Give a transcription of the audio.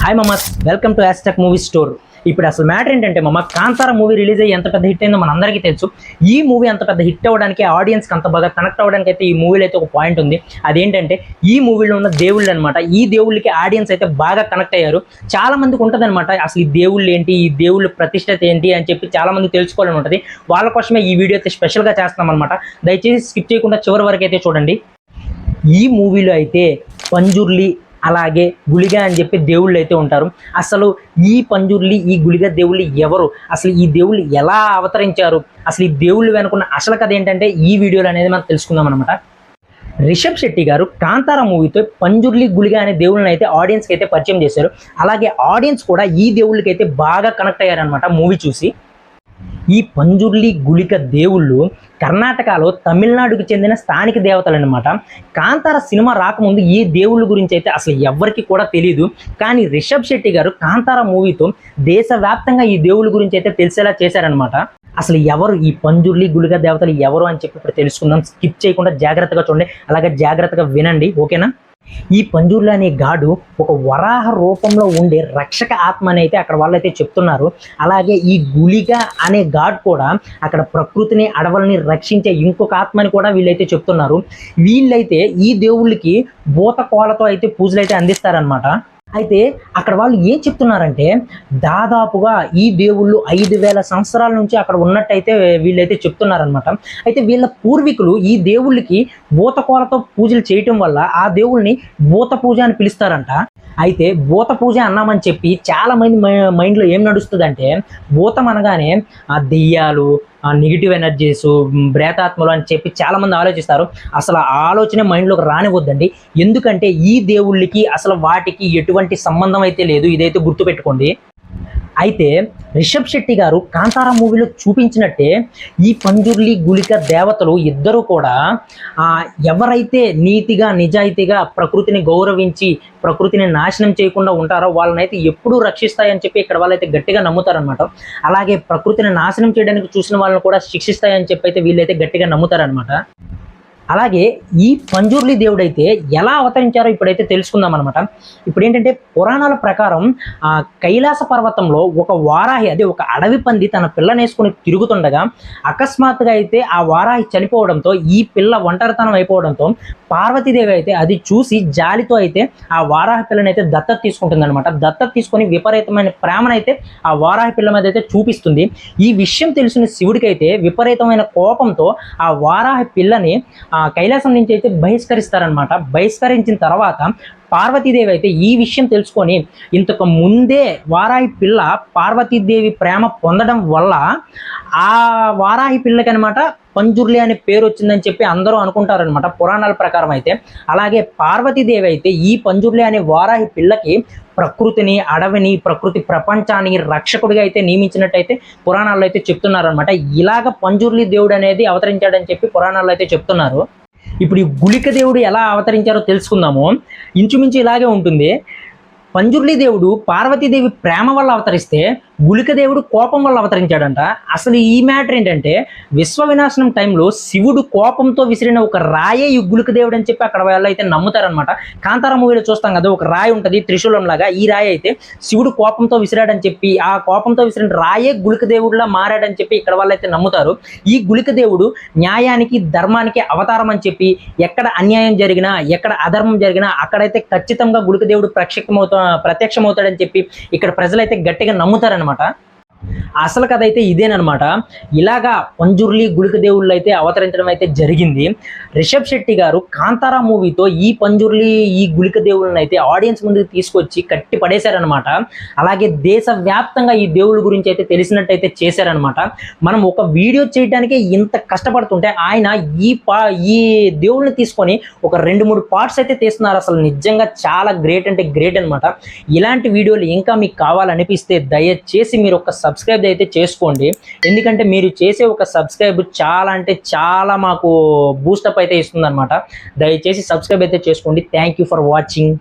Hi mommas, welcome to యాస్టెక్ movie store. ఇప్పుడు అసలు మ్యాటర్ ఏంటంటే మమ్మ, కాంతారా మూవీ రిలీజ్ అయ్యి ఎంత పెద్ద హిట్ అయిందో మనందరికీ తెలుసు. ఈ మూవీ అంత పెద్ద హిట్ అవ్వడానికి, ఆడియన్స్కి అంత బాగా కనెక్ట్ అవ్వడానికి అయితే ఈ మూవీలో అయితే ఒక పాయింట్ ఉంది. అదేంటంటే ఈ మూవీలో ఉన్న దేవుళ్ళు అనమాట. ఈ దేవుళ్ళకి ఆడియన్స్ అయితే బాగా కనెక్ట్ అయ్యారు. చాలా మందికి ఉంటుంది అనమాట, అసలు ఈ దేవుళ్ళు ఏంటి, ఈ దేవుళ్ళు ప్రతిష్టత ఏంటి అని చెప్పి చాలా మంది తెలుసుకోవాలని ఉంటుంది. వాళ్ళ కోసమే ఈ వీడియో అయితే స్పెషల్గా చేస్తున్నాం అనమాట. దయచేసి స్కిప్ చేయకుండా చివరి వరకు అయితే చూడండి. ఈ మూవీలో అయితే పంజుర్లి అలాగే గుళిగా అని చెప్పి దేవుళ్ళు అయితే ఉంటారు. అసలు ఈ పంజుర్లి, ఈ గుళిగా దేవుళ్ళు ఎవరు, అసలు ఈ దేవుళ్ళు ఎలా అవతరించారు, అసలు ఈ దేవుళ్ళు వెనుకున్న అసలు కథ ఏంటంటే ఈ వీడియోలో అనేది మనం తెలుసుకుందాం అనమాట. రిషబ్ శెట్టి గారు కాంతారా మూవీతో పంజుర్లి గుళిగా అనే దేవుళ్ళని అయితే ఆడియన్స్కి అయితే పరిచయం చేశారు. అలాగే ఆడియన్స్ కూడా ఈ దేవుళ్ళకి అయితే బాగా కనెక్ట్ అయ్యారనమాట మూవీ చూసి. ఈ పంజుర్లి గుళిక దేవుళ్ళు కర్ణాటకలో తమిళనాడుకు చెందిన స్థానిక దేవతలు అనమాట. కాంతారా సినిమా రాకముందు ఈ దేవుళ్ళ గురించి అయితే అసలు ఎవరికి కూడా తెలియదు. కానీ రిషబ్ శెట్టి గారు కాంతారా మూవీతో దేశవ్యాప్తంగా ఈ దేవుళ్ళ గురించి అయితే తెలిసేలా చేశారనమాట. అసలు ఎవరు ఈ పంజుర్లి గుళిక దేవతలు ఎవరు అని చెప్పి ఇప్పుడు తెలుసుకుందాం. స్కిప్ చేయకుండా జాగ్రత్తగా చూడండి, అలాగే జాగ్రత్తగా వినండి, ఓకేనా. ఈ పంజుర్లి అనే గాడు ఒక వరాహ రూపంలో ఉండే రక్షక ఆత్మ అని అయితే అక్కడ వాళ్ళైతే చెప్తున్నారు. అలాగే ఈ గుళిక అనే గాడ్ కూడా అక్కడ ప్రకృతిని, అడవులని రక్షించే ఇంకొక ఆత్మని కూడా వీళ్ళైతే చెప్తున్నారు. వీళ్ళైతే ఈ దేవుళ్ళకి భూతకోలతో అయితే పూజలు అయితే అందిస్తారనమాట. అయితే అక్కడ వాళ్ళు ఏం చెప్తున్నారంటే, దాదాపుగా ఈ దేవుళ్ళు 5,000 సంవత్సరాల నుంచి అక్కడ ఉన్నట్టయితే వీళ్ళైతే చెప్తున్నారనమాట. అయితే వీళ్ళ పూర్వీకులు ఈ దేవుళ్ళకి భూతకోలతో పూజలు చేయటం వల్ల ఆ దేవుళ్ళని భూత పూజ అని పిలుస్తారంట. అయితే భూత పూజ అన్నామని చెప్పి చాలా మంది మైండ్లో ఏం నడుస్తుందంటే, భూతం అనగానే ఆ దెయ్యాలు, నెగిటివ్ ఎనర్జీస్, ప్రేతాత్మలు అని చెప్పి చాలామంది ఆలోచిస్తారు. అసలు ఆ ఆలోచన మైండ్లోకి రానివద్దండి. ఎందుకంటే ఈ దేవుళ్ళకి అసలు వాటికి ఎటువంటి సంబంధం అయితే లేదు, ఇదైతే గుర్తుపెట్టుకోండి. అయితే రిషబ్ శెట్టి గారు కాంతారా మూవీలో చూపించినట్టే ఈ పంజుర్లి గుళిక దేవతలు ఇద్దరు కూడా ఎవరైతే నీతిగా, నిజాయితీగా, ప్రకృతిని గౌరవించి ప్రకృతిని నాశనం చేయకుండా ఉంటారో వాళ్ళనైతే ఎప్పుడూ రక్షిస్తాయని చెప్పి ఇక్కడ వాళ్ళైతే గట్టిగా నమ్ముతారనమాట. అలాగే ప్రకృతిని నాశనం చేయడానికి చూసిన వాళ్ళని కూడా శిక్షిస్తాయని చెప్పి అయితే వీళ్ళైతే గట్టిగా నమ్ముతారనమాట. అలాగే ఈ పంజుర్లి దేవుడైతే ఎలా అవతరించారో ఇప్పుడైతే తెలుసుకుందాం అనమాట. ఇప్పుడు ఏంటంటే పురాణాల ప్రకారం కైలాస పర్వతంలో ఒక వారాహి, అదే ఒక అడవి పంది తన పిల్లనేసుకుని తిరుగుతుండగా అకస్మాత్తుగా అయితే ఆ వారాహి చనిపోవడంతో, ఈ పిల్ల ఒంటరితనం అయిపోవడంతో పార్వతీదేవి అయితే అది చూసి జాలితో అయితే ఆ వారాహి పిల్లని దత్తత తీసుకుంటుంది అనమాట. దత్తత తీసుకొని విపరీతమైన ప్రేమనైతే ఆ వారాహి పిల్ల మీద అయితే చూపిస్తుంది. ఈ విషయం తెలిసిన శివుడికి అయితే విపరీతమైన కోపంతో ఆ వారాహి పిల్లని కైలాసం నుంచి అయితే బహిష్కరిస్తారనమాట. బహిష్కరించిన తర్వాత పార్వతీదేవి అయితే ఈ విషయం తెలుసుకొని, ఇంతకు ముందే వారాహి పిల్ల పార్వతీదేవి ప్రేమ పొందడం వల్ల ఆ వారాహి పిల్లకి అనమాట పంజుర్లి అనే పేరు వచ్చిందని చెప్పి అందరూ అనుకుంటారనమాట పురాణాల ప్రకారం అయితే. అలాగే పార్వతీదేవి అయితే ఈ పంజుర్లి అనే వారాహి పిల్లకి ప్రకృతిని, అడవిని, ప్రకృతి ప్రపంచాన్ని రక్షకుడిగా అయితే నియమించినట్టయితే పురాణాల్లో అయితే చెప్తున్నారనమాట. ఇలాగ పంజుర్లి దేవుడు అనేది అవతరించాడని చెప్పి పురాణాల్లో అయితే చెప్తున్నారు. ఇప్పుడు ఈ గుళిక దేవుడు ఎలా అవతరించారో తెలుసుకుందాము. ఇంచుమించు ఇలాగే ఉంటుంది. పంజుర్లి దేవుడు పార్వతీదేవి ప్రేమ వల్ల అవతరిస్తే, గుళిక దేవుడు కోపం వల్ల అవతరించాడంట. అసలు ఈ మ్యాటర్ ఏంటంటే, విశ్వ వినాశనం టైంలో శివుడు కోపంతో విసిరిన ఒక రాయే ఈ గుళిక దేవుడు అని చెప్పి అక్కడ వాళ్ళు అయితే నమ్ముతారనమాట. కాంతారా మూవీలో చూస్తాం కదా, ఒక రాయి ఉంటుంది త్రిశూలం లాగా. ఈ రాయి అయితే శివుడు కోపంతో విసిరాడని చెప్పి, ఆ కోపంతో విసిరిన రాయే గుళిక దేవుడిలా మారాడని చెప్పి ఇక్కడ వాళ్ళైతే నమ్ముతారు. ఈ గుళిక దేవుడు న్యాయానికి, ధర్మానికి అవతారం అని చెప్పి, ఎక్కడ అన్యాయం జరిగినా, ఎక్కడ అధర్మం జరిగినా అక్కడైతే ఖచ్చితంగా గుళిక దేవుడు ప్రత్యక్షమవుతాడని చెప్పి ఇక్కడ ప్రజలైతే గట్టిగా నమ్ముతారనమాట. అసలు కథ అయితే ఇదేనమాట. ఇలాగా పంజుర్లి గుళిక దేవుళ్ళు అయితే అవతరించడం అయితే జరిగింది. రిషబ్ శెట్టి గారు కాంతారా మూవీతో ఈ పంజుర్లి, ఈ గుళిక దేవుళ్ళని అయితే ఆడియన్స్ ముందుకు తీసుకొచ్చి కట్టి పడేశారనమాట. అలాగే దేశవ్యాప్తంగా ఈ దేవుళ్ళ గురించి అయితే తెలిసినట్టయితే చేశారనమాట. మనం ఒక వీడియో చేయడానికే ఇంత కష్టపడుతుంటే ఆయన ఈ దేవుళ్ళని తీసుకొని ఒక 2-3 పార్ట్స్ అయితే తీస్తున్నారు. అసలు నిజంగా చాలా గ్రేట్ అంటే గ్రేట్ అనమాట. ఇలాంటి వీడియోలు ఇంకా మీకు కావాలనిపిస్తే దయచేసి మీరు ఒక సబ్స్క్రైబ్ అయితే చేసుకోండి. ఎందుకంటే మీరు చేసే ఒక సబ్స్క్రైబ్ చాలా అంటే చాలా మాకు బూస్టప్ అయితే ఇస్తుంది అనమాట. దయచేసి సబ్స్క్రైబ్ అయితే చేసుకోండి. Thank you for watching.